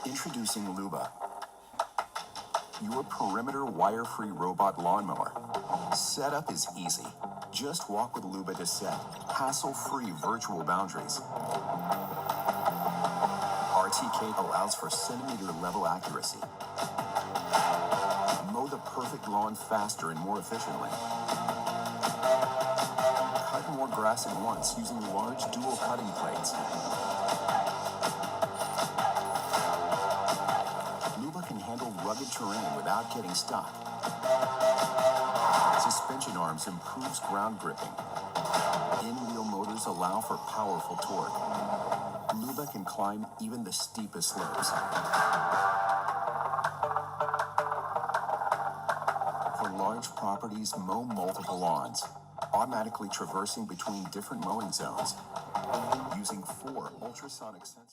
Introducing Luba, your perimeter wire-free robot lawnmower. Setup is easy. Just walk with Luba to set hassle-free virtual boundaries. RTK allows for centimeter-level accuracy. Mow the perfect lawn faster and more efficiently. Cut more grass at once using large dual cutting plates. Luba can handle rugged terrain without getting stuck. Suspension arms improves ground gripping. In-wheel motors allow for powerful torque. Luba can climb even the steepest slopes. For large properties, mow multiple lawns, automatically traversing between different mowing zones, using 4 ultrasonic sensors.